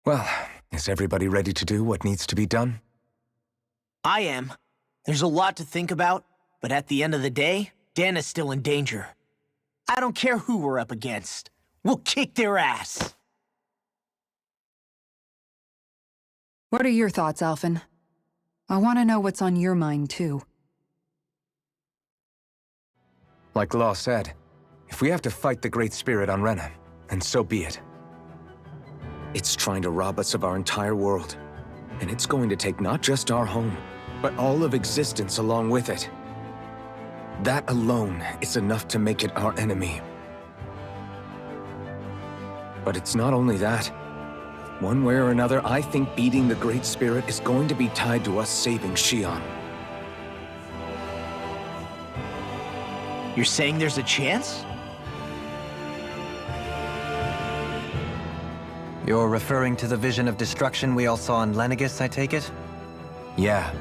Well, is everybody ready to do what needs to be done? I am. There's a lot to think about, but at the end of the day, Dena's still in danger. I don't care who we're up against. We'll kick their ass. What are your thoughts, Альфен? I want to know what's on your mind, too. Like Law said, if we have to fight the Great Spirit on Rena, then so be it. It's trying to rob us of our entire world. And it's going to take not just our home, but all of existence along with it. That alone is enough to make it our enemy. But it's not only that. One way or another, I think beating the Great Spirit is going to be tied to us saving Xion. You're saying there's a chance? You're referring to the vision of destruction we all saw in Lenegis, I take it? Yeah.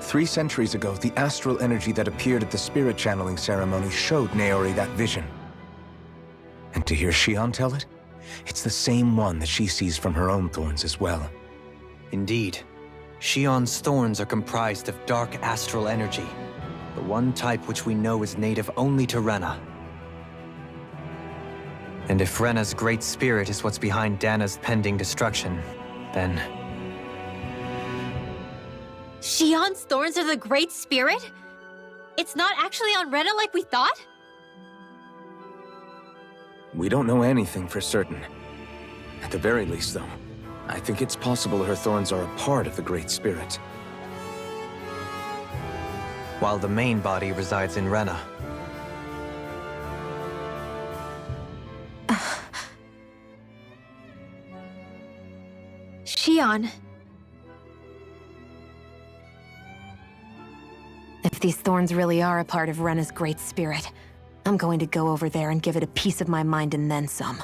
3 centuries ago, the astral energy that appeared at the spirit channeling ceremony showed Naori that vision. And to hear Xion tell it, it's the same one that she sees from her own thorns as well. Indeed. Xion's thorns are comprised of dark astral energy, the one type which we know is native only to Rena. And if Rena's great spirit is what's behind Dana's pending destruction, then... Xion's thorns are the Great Spirit? It's not actually on Rena like we thought? We don't know anything for certain. At the very least, though, I think it's possible her thorns are a part of the Great Spirit. While the main body resides in Rena. Xion. If these thorns really are a part of Rena's Great Spirit, I'm going to go over there and give it a piece of my mind and then some.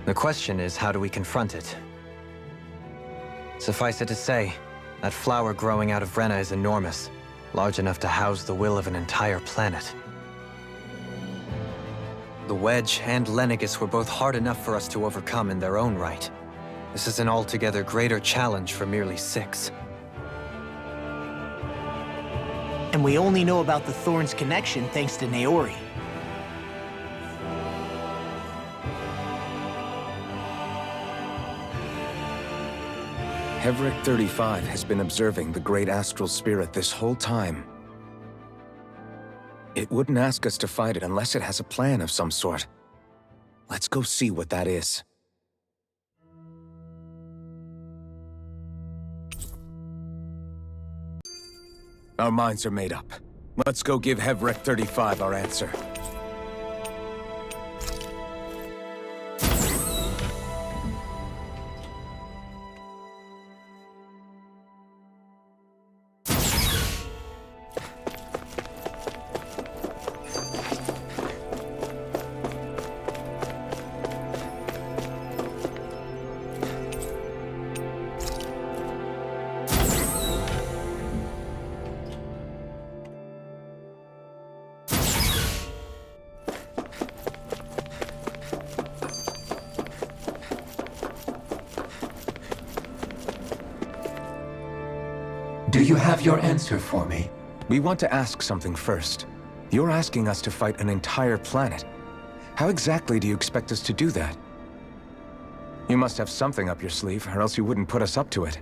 The question is, how do we confront it? Suffice it to say, that flower growing out of Rena is enormous, large enough to house the will of an entire planet. The Wedge and Lenegis were both hard enough for us to overcome in their own right. This is an altogether greater challenge for merely 6. And we only know about the Thorns connection thanks to Naori. Hevric 35 has been observing the Great Astral Spirit this whole time. It wouldn't ask us to fight it unless it has a plan of some sort. Let's go see what that is. Our minds are made up. Let's go give Hevric 35 our answer. Do you have your answer for me? We want to ask something first. You're asking us to fight an entire planet. How exactly do you expect us to do that? You must have something up your sleeve, or else you wouldn't put us up to it.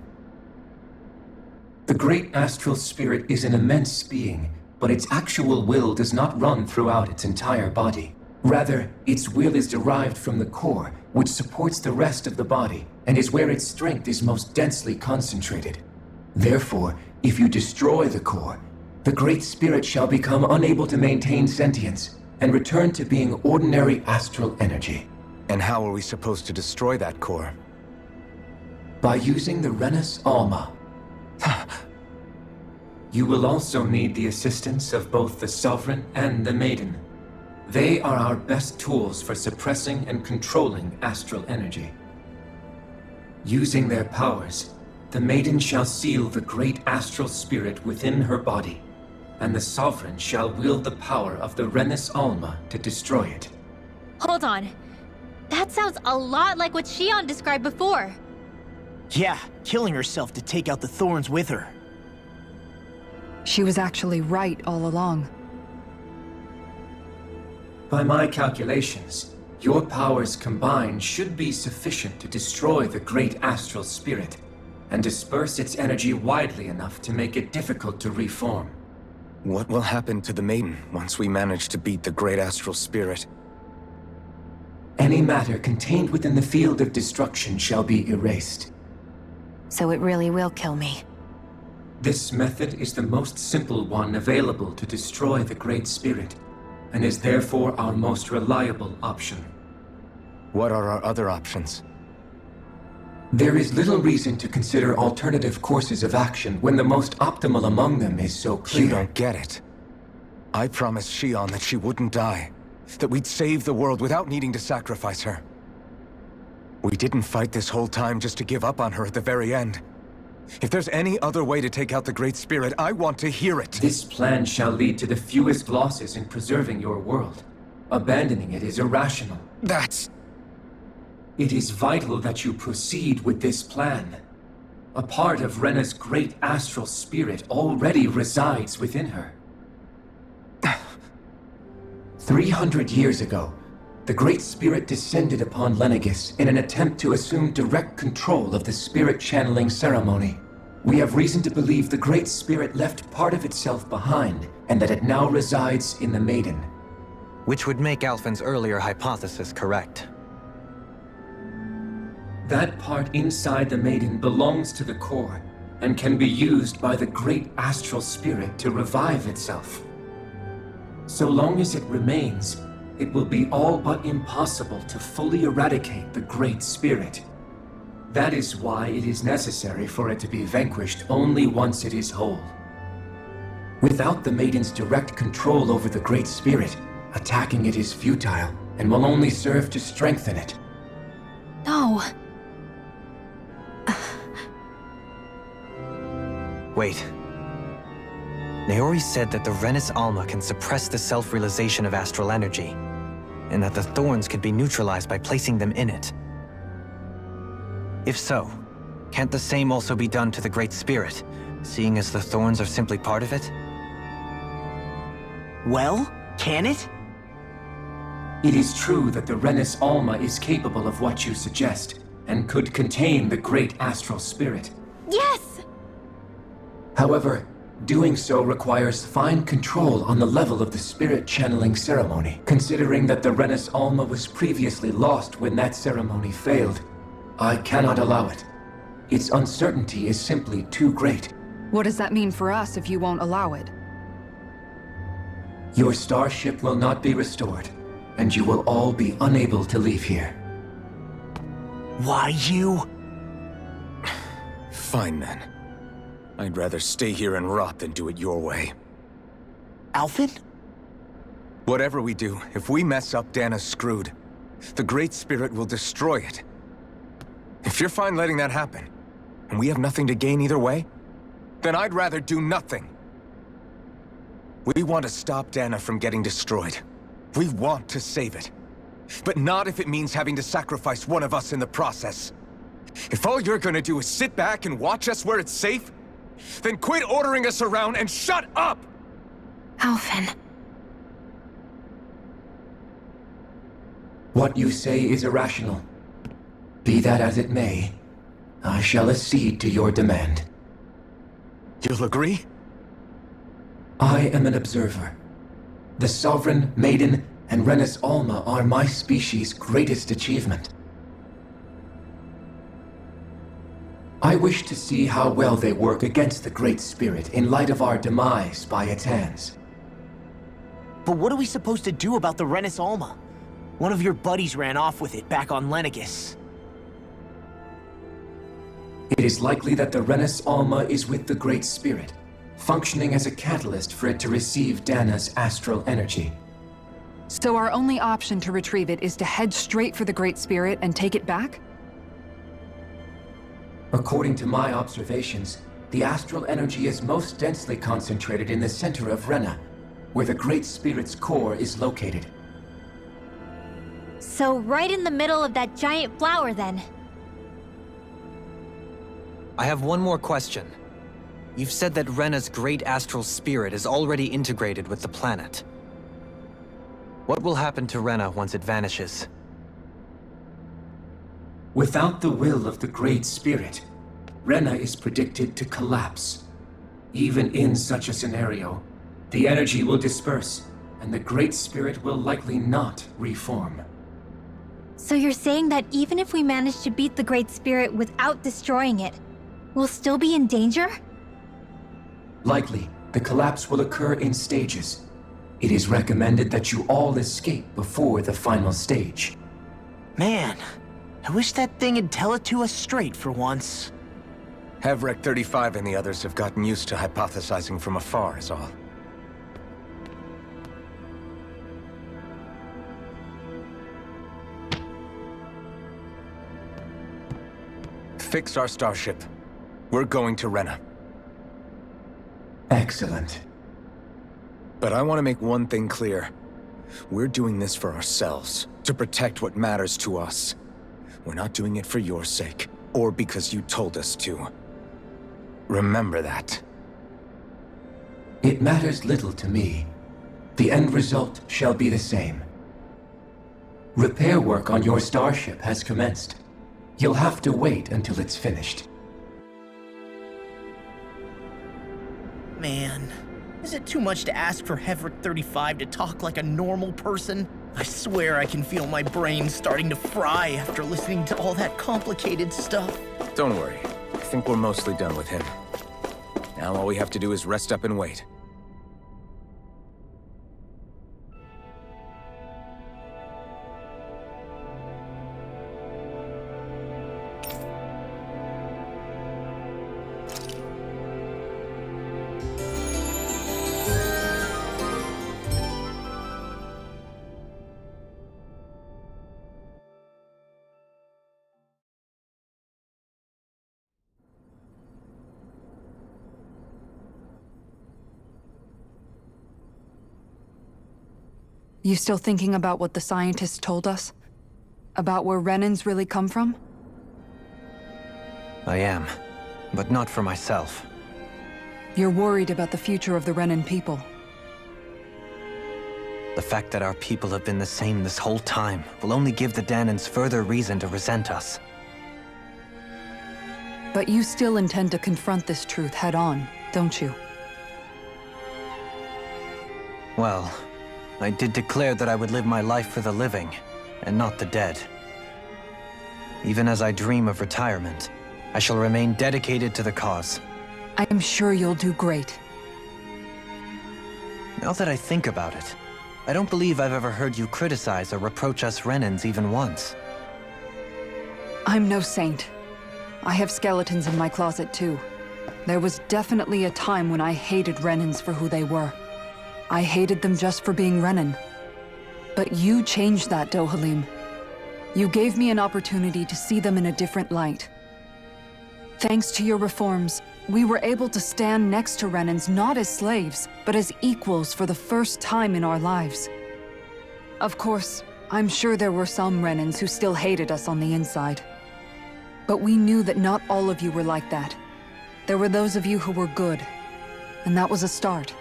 The great astral spirit is an immense being, but its actual will does not run throughout its entire body. Rather, its will is derived from the core, which supports the rest of the body, and is where its strength is most densely concentrated. Therefore, if you destroy the core, the Great Spirit shall become unable to maintain sentience and return to being ordinary astral energy. And how are we supposed to destroy that core? By using the Renis Alma. You will also need the assistance of both the Sovereign and the Maiden. They are our best tools for suppressing and controlling astral energy. Using their powers, the Maiden shall seal the great astral spirit within her body. and the Sovereign shall wield the power of the Renis Alma to destroy it. Hold on. That sounds a lot like what Shion described before. Yeah, killing herself to take out the thorns with her. She was actually right all along. By my calculations, your powers combined should be sufficient to destroy the great astral spirit and disperse its energy widely enough to make it difficult to reform. What will happen to the maiden once we manage to beat the great astral spirit? Any matter contained within the field of destruction shall be erased. So it really will kill me. This method is the most simple one available to destroy the Great Spirit, and is therefore our most reliable option. What are our other options? There is little reason to consider alternative courses of action when the most optimal among them is so clear. You don't get it. I promised Shion that she wouldn't die, that we'd save the world without needing to sacrifice her. We didn't fight this whole time just to give up on her at the very end. If there's any other way to take out the Great Spirit, I want to hear it. This plan shall lead to the fewest losses in preserving your world. Abandoning it is irrational. That's... It is vital that you proceed with this plan. A part of Rena's great astral spirit already resides within her. 300 years ago, the Great Spirit descended upon Lenegis in an attempt to assume direct control of the spirit channeling ceremony. We have reason to believe the Great Spirit left part of itself behind, and that it now resides in the Maiden. Which would make Альфen's earlier hypothesis correct. That part inside the Maiden belongs to the core, and can be used by the Great Astral Spirit to revive itself. So long as it remains, it will be all but impossible to fully eradicate the Great Spirit. That is why it is necessary for it to be vanquished only once it is whole. Without the Maiden's direct control over the Great Spirit, attacking it is futile, and will only serve to strengthen it. No. Wait. Naori said that the Renis Alma can suppress the self-realization of astral energy, and that the thorns could be neutralized by placing them in it. If so, can't the same also be done to the Great Spirit, seeing as the thorns are simply part of it? Well, can it? It is true that the Renis Alma is capable of what you suggest, and could contain the Great Astral Spirit. Yes! However, doing so requires fine control on the level of the spirit channeling ceremony. Considering that the Renis Alma was previously lost when that ceremony failed, I cannot allow it. Its uncertainty is simply too great. What does that mean for us if you won't allow it? Your starship will not be restored, and you will all be unable to leave here. Why you? Fine then. I'd rather stay here and rot than do it your way. Альфен? Whatever we do, if we mess up, Dana's screwed. The Great Spirit will destroy it. If you're fine letting that happen, and we have nothing to gain either way, then I'd rather do nothing. We want to stop Dana from getting destroyed. We want to save it. But not if it means having to sacrifice one of us in the process. If all you're gonna do is sit back and watch us where it's safe, then quit ordering us around and shut up! Альфен. What you say is irrational. Be that as it may, I shall accede to your demand. You'll agree? I am an observer. The Sovereign, Maiden, and Renis Alma are my species' greatest achievement. I wish to see how well they work against the Great Spirit in light of our demise by its hands. But what are we supposed to do about the Renis Alma? One of your buddies ran off with it back on Lenegis. It is likely that the Renis Alma is with the Great Spirit, functioning as a catalyst for it to receive Dana's astral energy. So our only option to retrieve it is to head straight for the Great Spirit and take it back? According to my observations, the astral energy is most densely concentrated in the center of Rena, where the Great Spirit's core is located. So right in the middle of that giant flower, then. I have one more question. You've said that Rena's great astral spirit is already integrated with the planet. What will happen to Rena once it vanishes? Without the will of the Great Spirit, Rena is predicted to collapse. Even in such a scenario, the energy will disperse, and the Great Spirit will likely not reform. So you're saying that even if we manage to beat the Great Spirit without destroying it, we'll still be in danger? Likely, the collapse will occur in stages. It is recommended that you all escape before the final stage. Man, I wish that thing would tell it to us straight for once. Hevrek 35 and the others have gotten used to hypothesizing from afar, is all. Fix our starship. We're going to Rena. Excellent. But I want to make one thing clear. We're doing this for ourselves, to protect what matters to us. We're not doing it for your sake, or because you told us to. Remember that. It matters little to me. The end result shall be the same. Repair work on your starship has commenced. You'll have to wait until it's finished. Man, is it too much to ask for Hevrek 35 to talk like a normal person? I swear I can feel my brain starting to fry after listening to all that complicated stuff. Don't worry. I think we're mostly done with him. Now all we have to do is rest up and wait. You still thinking about what the scientists told us? About where Renans really come from? I am, but not for myself. You're worried about the future of the Renan people. The fact that our people have been the same this whole time will only give the Danans further reason to resent us. But you still intend to confront this truth head-on, don't you? Well, I did declare that I would live my life for the living, and not the dead. Even as I dream of retirement, I shall remain dedicated to the cause. I am sure you'll do great. Now that I think about it, I don't believe I've ever heard you criticize or reproach us Renans even once. I'm no saint. I have skeletons in my closet too. There was definitely a time when I hated Renans for who they were. I hated them just for being Renan. But you changed that, Dohalim. You gave me an opportunity to see them in a different light. Thanks to your reforms, we were able to stand next to Renans not as slaves, but as equals for the first time in our lives. Of course, I'm sure there were some Renans who still hated us on the inside. But we knew that not all of you were like that. There were those of you who were good, and that was a start.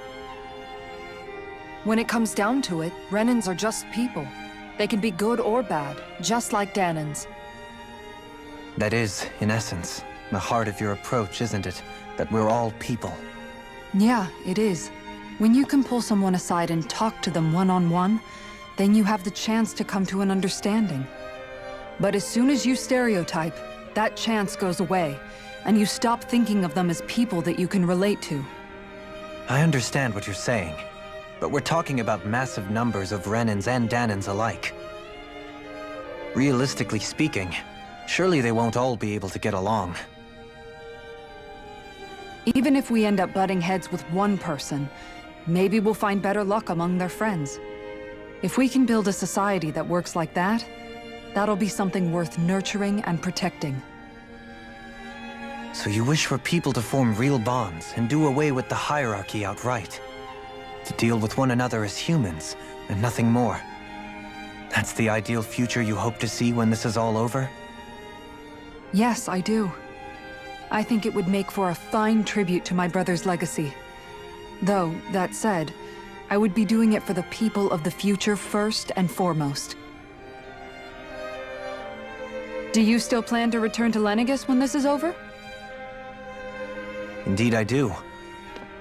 When it comes down to it, Renans are just people. They can be good or bad, just like Danans. That is, in essence, the heart of your approach, isn't it? That we're all people. Yeah, it is. When you can pull someone aside and talk to them one-on-one, then you have the chance to come to an understanding. But as soon as you stereotype, that chance goes away, and you stop thinking of them as people that you can relate to. I understand what you're saying, but we're talking about massive numbers of Renans and Danans alike. Realistically speaking, surely they won't all be able to get along. Even if we end up butting heads with one person, maybe we'll find better luck among their friends. If we can build a society that works like that, that'll be something worth nurturing and protecting. So you wish for people to form real bonds and do away with the hierarchy outright. To deal with one another as humans, and nothing more. That's the ideal future you hope to see when this is all over? Yes, I do. I think it would make for a fine tribute to my brother's legacy. Though, that said, I would be doing it for the people of the future first and foremost. Do you still plan to return to Lenegis when this is over? Indeed I do.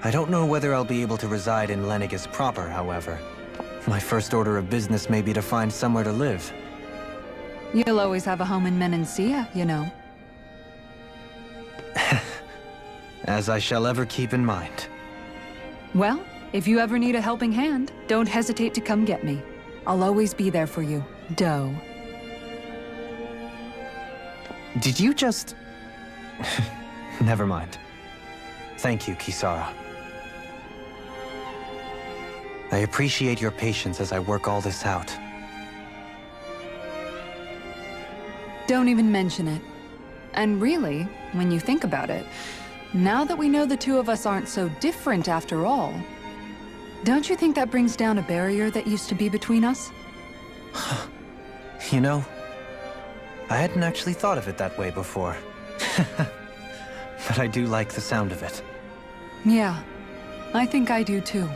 I don't know whether I'll be able to reside in Lenegis proper, however. My first order of business may be to find somewhere to live. You'll always have a home in Menancia, you know. As I shall ever keep in mind. Well, if you ever need a helping hand, don't hesitate to come get me. I'll always be there for you, Doe. Did you just... Never mind. Thank you, Kisara. I appreciate your patience as I work all this out. Don't even mention it. And really, when you think about it, now that we know the two of us aren't so different after all, don't you think that brings down a barrier that used to be between us? You know, I hadn't actually thought of it that way before. But I do like the sound of it. Yeah, I think I do too.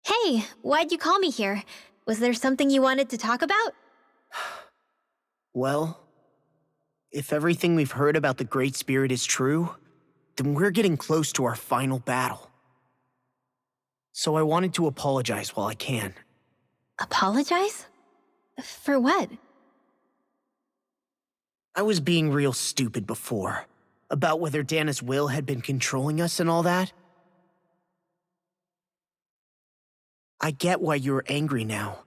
Hey, why'd you call me here? Was there something you wanted to talk about? Well, if everything we've heard about the Great Spirit is true, then we're getting close to our final battle. So I wanted to apologize while I can. Apologize? For what? I was being real stupid before, about whether Dana's will had been controlling us and all that. I get why you're angry now.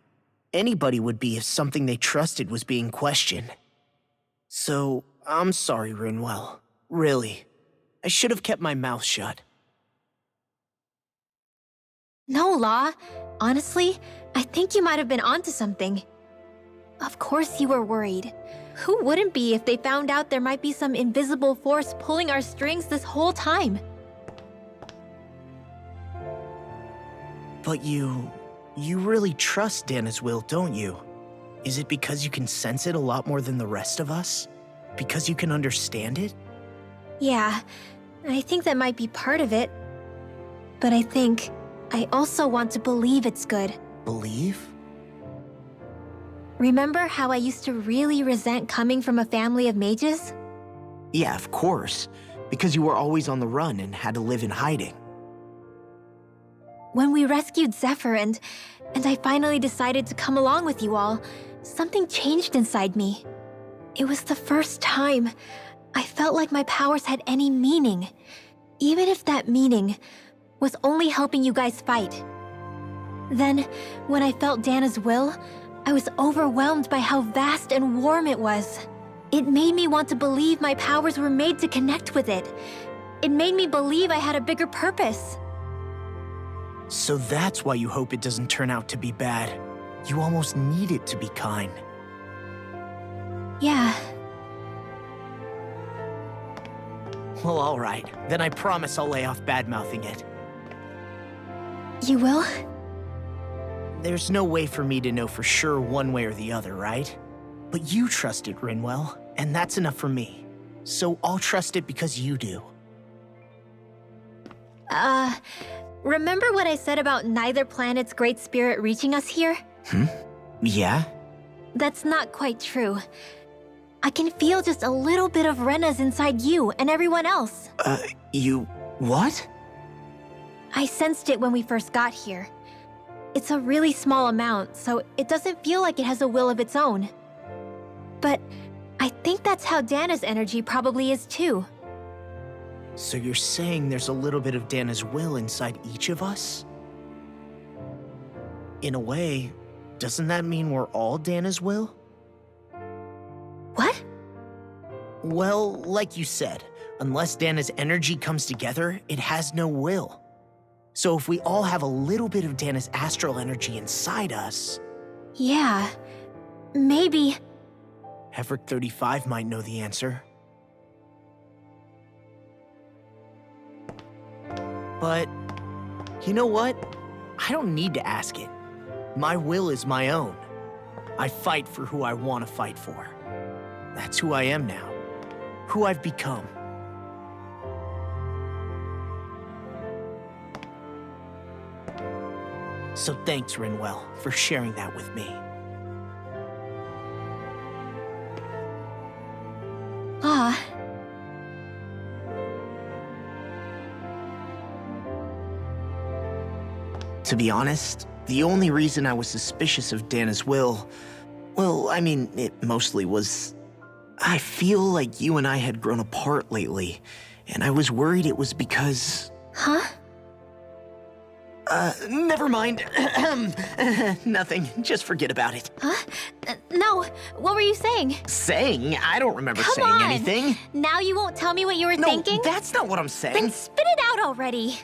Anybody would be if something they trusted was being questioned. So, I'm sorry, Rinwell. Really. I should have kept my mouth shut. No, Law. Honestly, I think you might have been onto something. Of course you were worried. Who wouldn't be if they found out there might be some invisible force pulling our strings this whole time? But you really trust Dana's will, don't you? Is it because you can sense it a lot more than the rest of us? Because you can understand it? Yeah, I think that might be part of it. But I also want to believe it's good. Believe? Remember how I used to really resent coming from a family of mages? Yeah, of course. Because you were always on the run and had to live in hiding. When we rescued Zephyr and I finally decided to come along with you all, something changed inside me. It was the first time I felt like my powers had any meaning, even if that meaning was only helping you guys fight. Then, when I felt Dana's will, I was overwhelmed by how vast and warm it was. It made me want to believe my powers were made to connect with it. It made me believe I had a bigger purpose. So that's why you hope it doesn't turn out to be bad. You almost need it to be kind. Yeah. Well, alright. Then I promise I'll lay off bad-mouthing it. You will? There's no way for me to know for sure one way or the other, right? But you trust it, Rinwell, and that's enough for me. So I'll trust it because you do. Remember what I said about neither planet's great spirit reaching us here? Yeah? That's not quite true. I can feel just a little bit of Rena's inside you and everyone else. You... what? I sensed it when we first got here. It's a really small amount, so it doesn't feel like it has a will of its own. But I think that's how Dana's energy probably is too. So you're saying there's a little bit of Dana's will inside each of us? In a way, doesn't that mean we're all Dana's will? What? Well, like you said, unless Dana's energy comes together, it has no will. So if we all have a little bit of Dana's astral energy inside us... Yeah, maybe. Hefric 35 might know the answer. But, you know what? I don't need to ask it. My will is my own. I fight for who I want to fight for. That's who I am now. Who I've become. So thanks, Renwell, for sharing that with me. Ah. To be honest, the only reason I was suspicious of Dana's will, well, I mean, it mostly was... I feel like you and I had grown apart lately, and I was worried it was because... Huh? Never mind. Nothing. Just forget about it. Huh? No, what were you saying? Saying? I don't remember Come saying on. anything. Now you won't tell me what you were No, thinking? that's not what I'm saying. Then spit it out already.